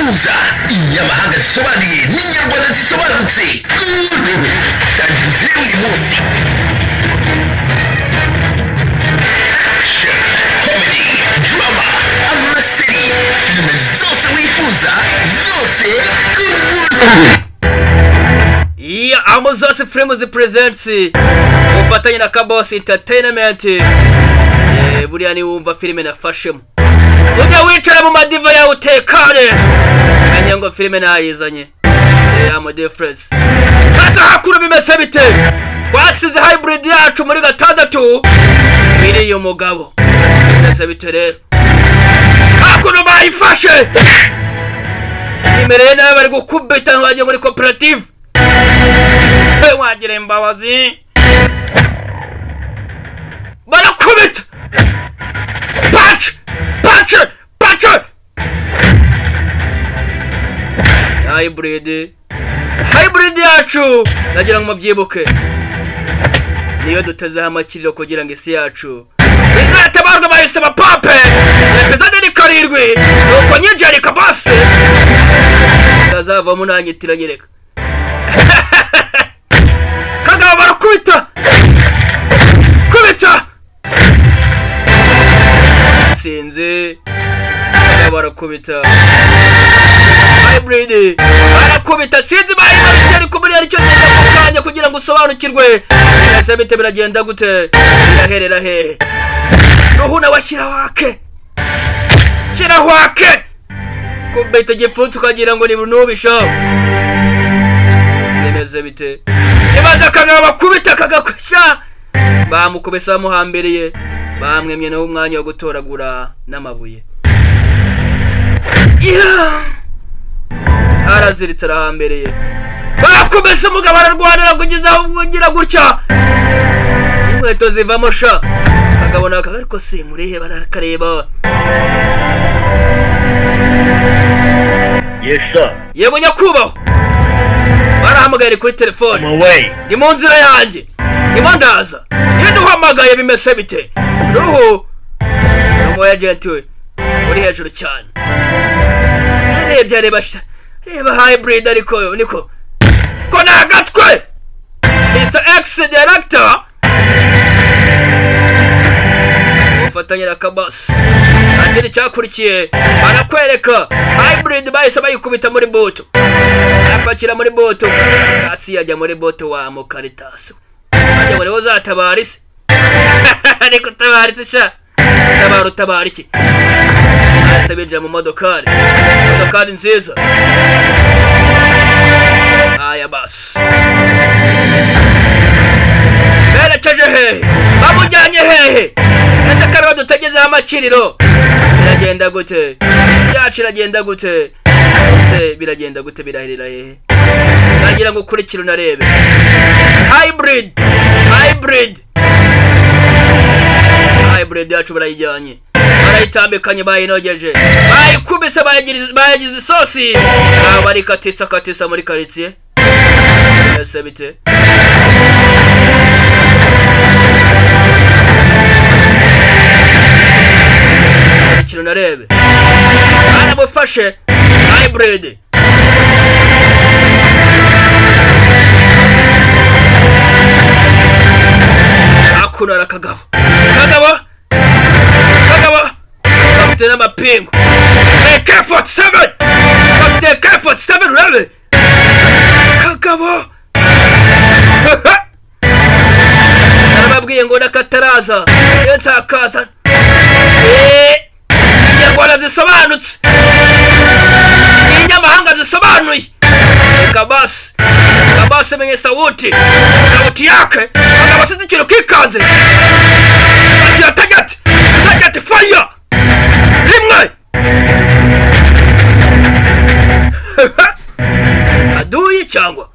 wifuza inyamahanga zisobanuye n'inyarwanda zisobanutse tangira uzire uyu munsi. Action, comedy, drama, amaseri, filime zose wifuza zose Amazose Films presents ufatanye na Kabos Entertainment. Buriya ni wumva filime nafashemo ujya wicara mu madiva yawe utekane menya ngo filime nayizanye ama difference. Sasa hakuru bimeze bite twasize hybrid yacu muri gatandatu biri yo mugabo bimeze bite rero hakuru bayifashe imereye nawe bari gukubita nkaje muri cooperative wagire imbabazi barakubita patch hybrid yacu nagira ngo mubyibuke niyo dutezeho amakiriro kugira ngo isi yacu izatabarwa bahise bapape episode ni karindwi nuko nyinjari kabase tazavamo nanyitira nyereka kagabo barakubita kubita sinzi barakubita hybrid barakubita sinzi bayimara ko muri aricyo ngenda kukanya kugira ngo usobanukirwe neza bite biragenda gute biraherera hehe ruhuna washyira wake shira wake kubita gipfunsi ukagira ngo ni bunubisha nemeze bite ibaza kagabo bakubita kagakusha bamukubisa bamuhambereye bamwemye naho umwanya wo gutoragura n'amabuye araziritse arahambereye bakubise umugabo ararwanira kugeza aho ugira gutya inkweto zivamo sha kagabo nawe ariko simurihe barakareba yego nyakubahwa barahamagaye kuri telefone ni mu nzira yanjye ndimo ndaza yenda uhamagaye bimeze bite ruhu n'umu agent we uri hejuru cyane yarebye reba hybrid ariko niko ko nagatwe Mr. X director ufatanye na Kabas atiri cyakurikiye barakwereka hybrid bahise bayikubita muri boto apakira muri boto hasi yajya muri boto wa mukaritaso ajya muri uzatabarise ariko tabarise sha tabariki bahise binjira mu modokari nziza aya basi berekeje hehe bamujyanye hehe ese kariho dutegezeho amakiriro biragenda gute isi yacu iragenda gute ese biragenda gute birahirira hehe nagira ngo ukurikire unarebe hybrid yacu barayijyanye barayitambikanye bayinogeje bayikubise bayagize isosi bari katisa muri karitsiye ese bite ikintu narebe baramufashe hybrid akunara kagabo bafite n'amapingu K47 bafite K47 urabe kagabo narababwiye ngo nakataraza iyo nsakaza inyarwanda zisobanutse inyamahanga zisobanuye Kabasi menye sauti yake akaba sinzi ikintu kikanze ati tagati fire rimwe aduye cyangwa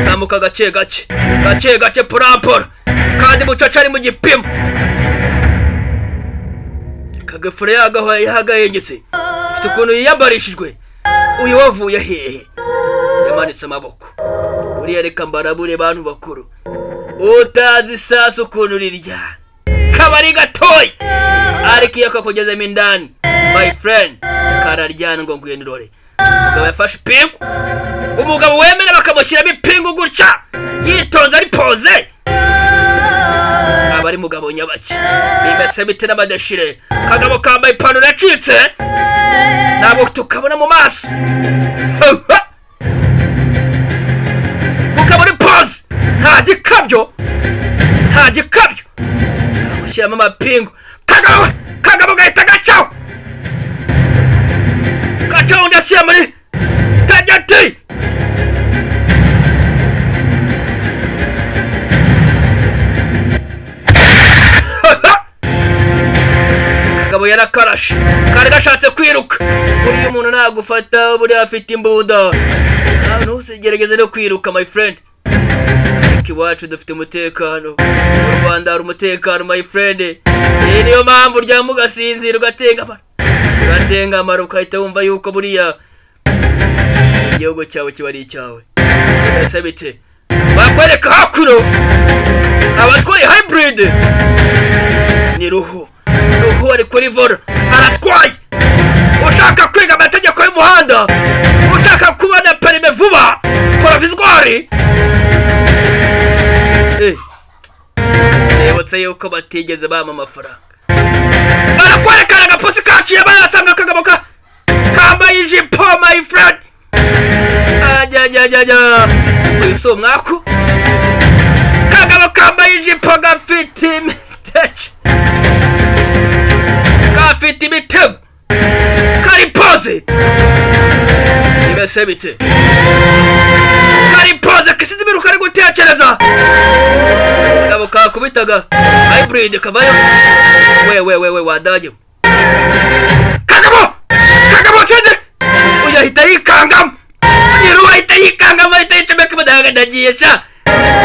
zamuka gake purampora kandi mucaca ari mu gipimo kagafure yahagayengetse ifite ukuntu yiyambarishijwe uyu wavuye hehe yamanitse amaboko uriya reka mbarabure bantu bakuru utazi sasa ukuntu rirya kabari gatoyi ariko iyo kakugezemo indani my friend kararyana ngo ngwino rore umugabo yafashe ipingu, umugabo wemera bakamushyiramo ipingu gutya yitonze ari poze, aba ari mugabo nyabaki. Bimeze bite n'amadashire? Kagabo kambaye ipantaro yacitse ntabwo tukabona mu maso. Mugabo ari poze, nta gikabyo amushyiramo amapingu. Kagabo gahita gacaho undi ashyira muri tageti. Kagabo yarakarashe, kari gashatse kwiruka. Buriya umuntu nagufata buriya afite imbunda, ntuzigerageze no kwiruka my friend. Iwacu dufite umutekano, mu Rwanda hari umutekano my friend. Iyi niyo mpamvu uryama ugasinzira ugatengamara ukahita wumva yuko buriya igihugu cyawe kiba ari icyawe. Ese bite? Bakwereka hakuno abatwaye hybrid ni Ruhu ari kuri vola aratwaye. Ushaka kwiga amategeko y'umuhanda, ushaka kubona perime vuba provisoire, nebutse yuko batigeze bama amafaranga. Barakwerekana agapusi kaciye barasanga Kagabo kambaye ijipo my friend. Uyu si umwaku. Kagabo kambaye ijipo gafite imitego, kari poze. Bimeze bite? Kari poze kisize ibiruka ari gutekereza. Kagabo kakubitaga hybrid kabayo. We wadage. Kagabo sende uyahita yikangamo. Niru wahita yikangamo, ahita yicomeka badaga ndagiye sha.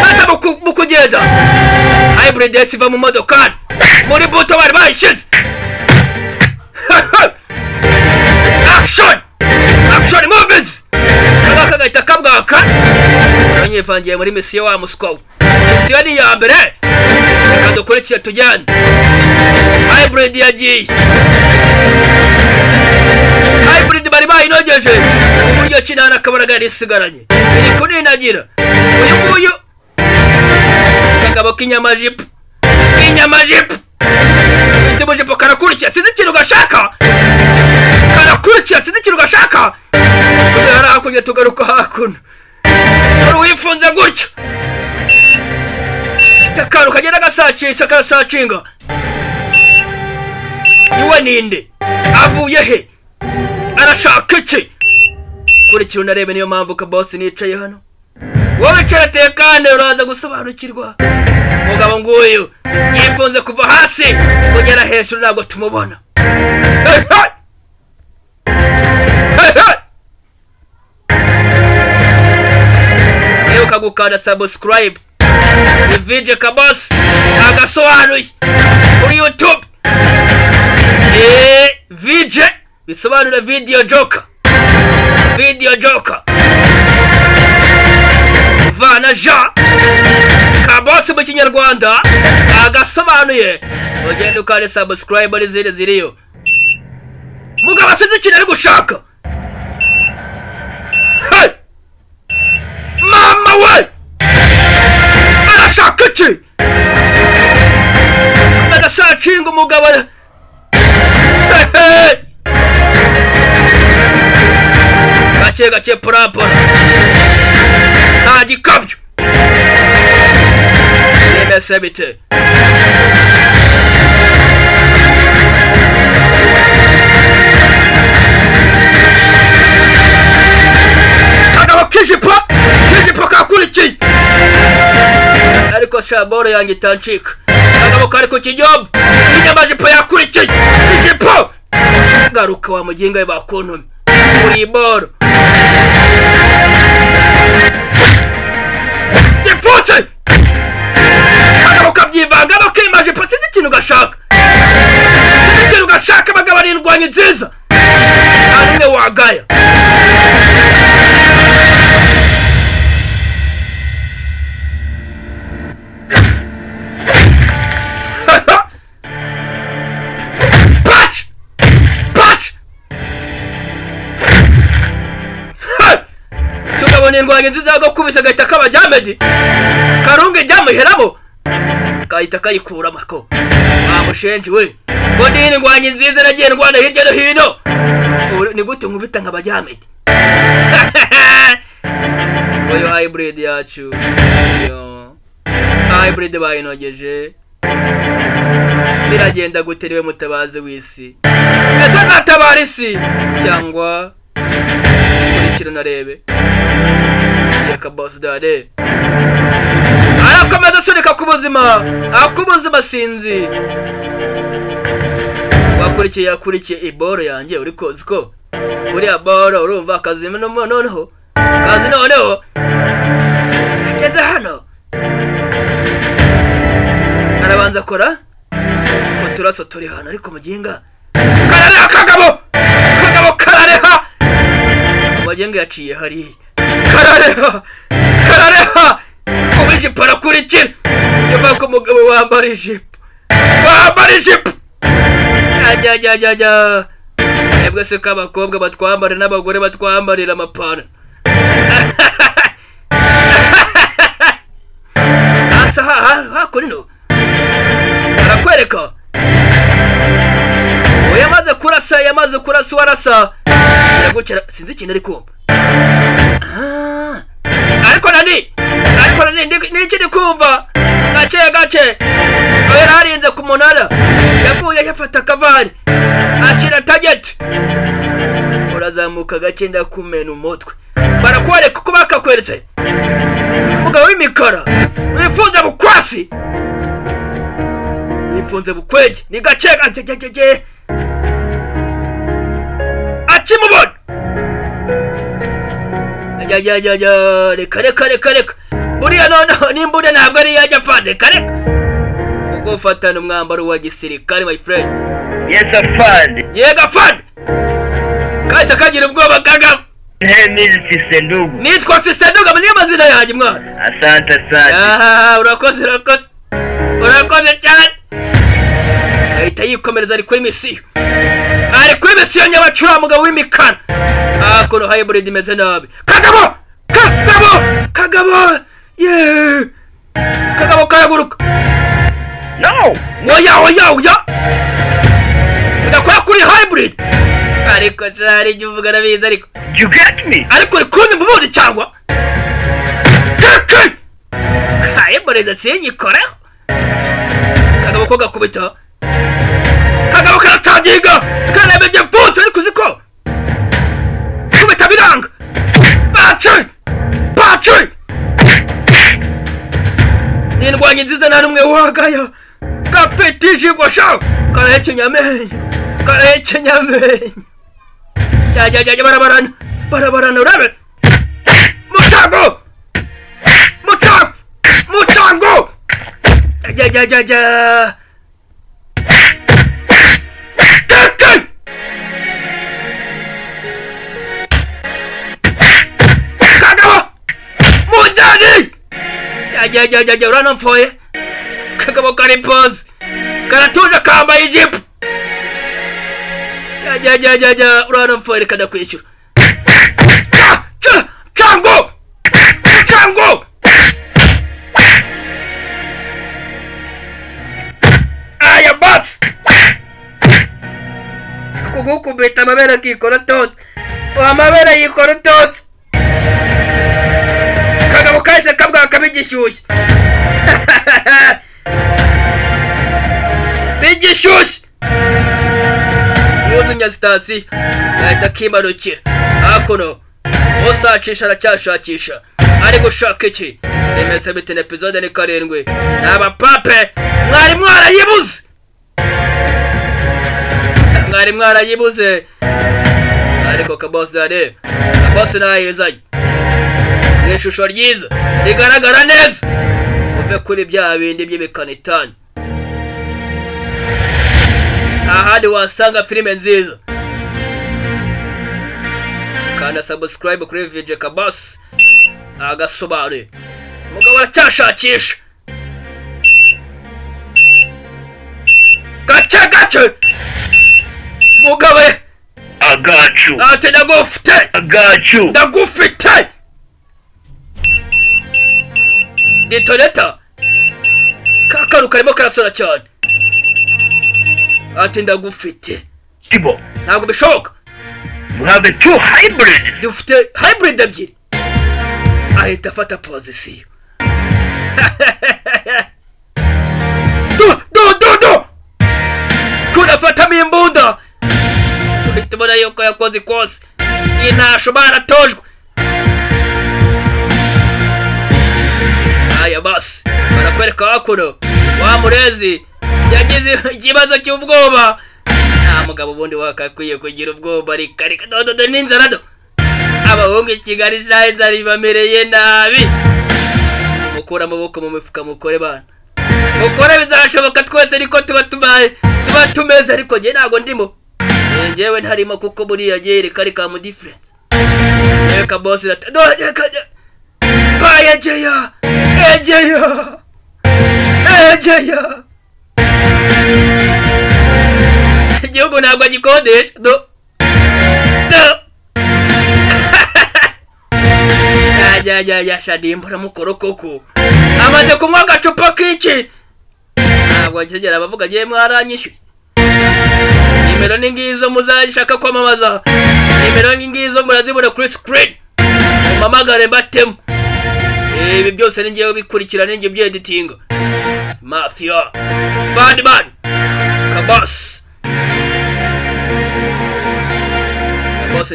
Sasa mukugenda hybrid yasiva mu modokari muri buto bari bayishize. Action movies. Kagahita kabwaka. Abanyevangiye muri misiyo wa Moscow. Misiyo ni ya mbere. Reka dukurikire tujyane. Hybrid yagiye. Hybrid bari bayinogeje uburyo kinana kabaraga risigaranye. Iri kuninagira. Uyu nguyu Kagabo k'inyamajipo. Ikibujipo karakurikiye sinzi ikintu gashaka. Kubera hakurya tugaruka hakuno. Wari wifunze gutyo. Akantu kagenda karasacinga. Iwe ninde? Avuye he? Arashaka iki? Kurikira unarebe niyo mpamvu ka boss nicaye hano. Wowe wicara tekane uraza gusobanukirwa. Mugabo nguyu yifunze kuva hasi kugera hejuru ntabwo tumubona. Ebuka gukanda subscribe. Ni video kabos agasobanuye kuri YouTube. Video bisobanura video joker. Vana ja kabos mu Kinyarwanda agasobanuye. Ugenda ukanda subscribe ari ziriyo. Mugabo asize ikintu ari gushaka. Mama we! Arashaka iki? Agasacinga umugabo. Gake purapura. Nta gikabyo. Bimeze bite? Kagabo kijipo kakurikiye. Ariko shaboro yanjye itancika. Kagabo kari ku kijob. Inyamajipo yakurikiye. Ijipo. Garuka wa muginga bakuntumye. Muri boro. Gifutse. Kagabo kabyivanga bakimajipo sinzi ikintu gashaka. Bagabo ari indwanyi nziza. Ntamwe wagaya. n'indwanyi nziza agakubise agahita kaba Jamedi karunge jyamuheramo kahita kayikuramo ko bamushenje we ngo ndi indwanyi nziza nagiye ndwana hirya no hino ni gute nkubita nkaba Jamedi oyo hybrid yacu yo hybrid bayinogeje biragenda guteriwe mutabazi w'isi ese natabara isi cyangwa kurikira narebe yaka boss dade arakomeza asunika ku buzima sinzi wakurikiye iboro yanjye uri kozi ko uriya boro urumva akazi noneho ageze hano arabanza akora uturaso turi hano ariko muginga karareha kagabo karareha muginga yaciye hari karareha ubijipo arakurikira nyuma ko umugabo wambara ijipo ajya ebwe se k'abakobwa batwambara n'abagore batwambarira amapana asa hakurino arakwereka yamaze kurasa warasa iragukira sinzi ikintu ari kumva ariko nani niki ndi kumva gace oya harinze ku munara yavuye yafata kavari ashira target urazamuka gace ndakumena umutwe barakwereka ko bakakweretse umugabo w'imikara wifunze bukwasi wifunze bukwege ni gace akimubona reka buriya noneho nimbure ntabwo ari yajya afande reka ubwo ufatana umwambaro wa gisirikare my friend yega afande kahise kagira ubwoba kagabo nitwa Sisenduga niyo mazina yanjye mwana asante urakoze cyane ahita yikomereza ari kuri misiyo nyabacura mugabo w'imikara kono hybrid imeze nabi kagabo kagabo kayaguruka oya ndakora kuri hybrid ariko cyari ibyo uvuga nabizi ariko you get me ariko rikundi mbubundi cyangwa hybrid sinyikoreho kagabo ko gakubita kagabo karatangiga karabeje puto ariko uziko kubita biranga pace n'indwanyi nziza nta n'umwe wagaya gafetije gwasha karahekenya amenyo jya barabarana urabe mutango jya jya urana mpfoye kagabo kari pose karatuje kambaye ijipo jya urana mpfoye reka ndakwishyura chango aya basi kugukubita amabere akikora toto amabere yikora toto kagabo kahise kabwa kabigishyushye bigishyushye yuzunya sitasiyo ahita kimanukira hakuno usacisha aracyashakisha ari gushaka iki remetse bitine episode ni 7 n'abapape mwari mwarayibuze ariko kabosane nayizanye ishusho ryiza rigaragara neza uve kuri bya bindi by'ibikanitani ahandi wasanga filime nziza kandi subscribe kuri VJ Kabas agasobare mugabo aracyashakisha gace mugabe agacu ate ndagufite detoneta kakaru karimo karasora cyane ati ndagufite Tibo, ntabwo bishoboka we have two hybrid. dufite hybrid ebyiri ahita afata pozisiyo do kunafatamo imbunda uhita ubona yuko yakoze ikosi iyi ntasho baratojwe aya basi barakwereka hakuno wa murezi yagize ikibazo cy'ubwoba nta mugabo ubundi wakakwiye kugira ubwoba rikarika dododo n'inzara do abahungu i Kigali zari bamereye nabi mukura amaboko mu mifuka mukore bana mukore bizashoboka twese ariko tuba tumeze ariko njye ntabwo ndimo njyewe ntarimo kuko buriya jye reka mu difference reka boss ejeya igihugu ntabwo agikodesha ya shadimbura mukoro koko amaze kunywa agacupa k'iki ntabwo akigera abavuga agiye mwaranyishyuye nimero ni ngizo muzashaka kwamamaza nimero ni ngizo murazibona kuri screen mumamagare mbatemo ibi byose ni ngewe bikurikirana ninjye byeditinga mafia badman kabas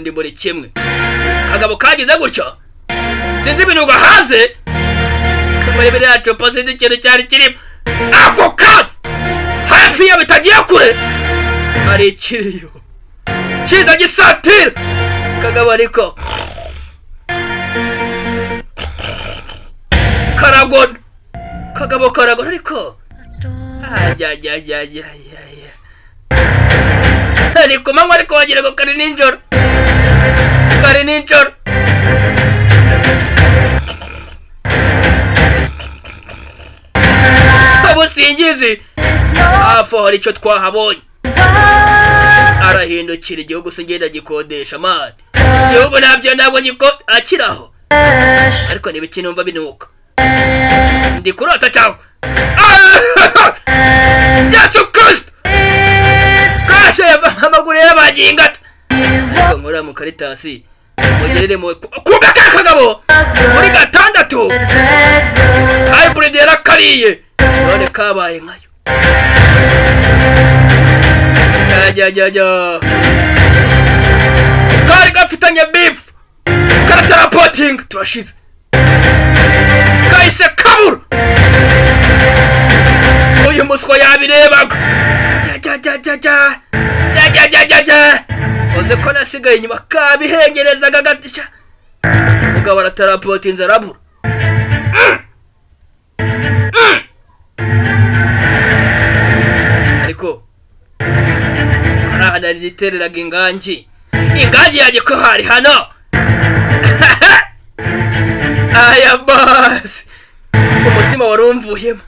ndi muri kimwe kagabo kagize gutyo sinzi ibintu gahaze muri biriya cupa sinzi ikintu cyari kirimo ako ka hafi ya bitagiye kure hari ikiriyo kiza gisatira kagabo ariko karagona kagabo karagona ariko ariko manywa ariko wagira ngo kari ninjoro abusingizi hafi hari icyo twahabonye arahindukira igihugu se ngenda gikodesha mani igihugu ntabwo akiraho ariko n'ibiki numva binuka ndi kurota cyangwa Yesu Kristo kashe amaguru yabagiye ingata ariko nkora mu karitasi mugerere mu kubaka kagabo muri gatandatu hybrid yarakariye none kabaye nkayo kari gafitanye beef karatarapoting turashize kahise kabura uyu muswa yabirebaga uzi ko nasigaye inyuma kabihengerezaga gatisha umugabo aratarapotinze arabura ariko karahana ritereraga ingangi yaje ko hari hano aya basi umutima warumvuyemo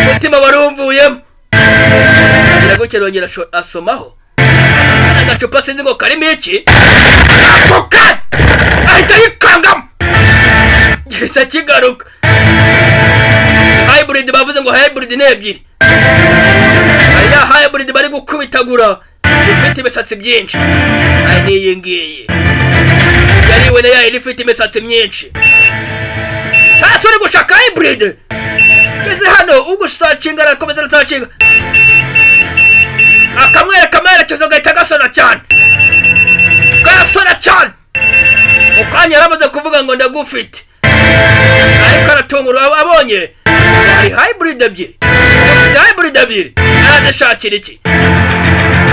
umutima warumvuyemo agira gutya rongera asomaho agacupa sinzi ngo karimo iki ako kanya ahita yikangamo gisa kigaruka hybrid bavuze ngo hybrid ni ebyiri hari ya hybrid bari gukubitagura ifite imisatsi byinshi hari n'iyi ngiyi yariwe na ya ifite imisatsi myinshi sasa uri gushaka hybrid ngeze hano ugusacinga arakomeza arasacinga akamwereka amerekezo gahita gasona cyane ukanya yaramaze kuvuga ngo ndagufite ariko aratungura abonye hari hybrid ebyiri arazishakira iki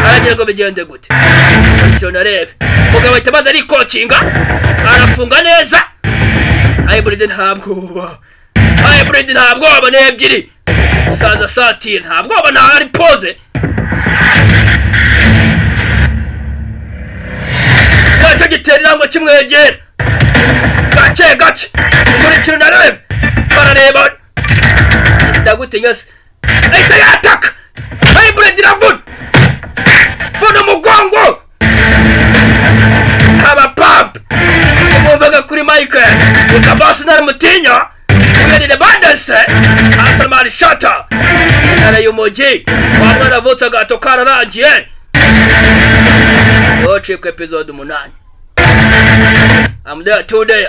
aragira ngo bigende gute icyo narebe mugabo ahita amaze arikokinga arafunga neza hybrid ntabwoba ni ebyiri saza satire ntabwoba nta ari pose ntacyo giterera ngo kimwegera gake kurikira narebe barareba ndagutinya se ahita yataka hybrid iravuna umugongo abapampa umumvaga kuri Mike ukabasi naramutinya uyarire bandase asalmani shata ara yumoji wamwana vutsa gato kararangiye yoche ku episode 8 I'm there today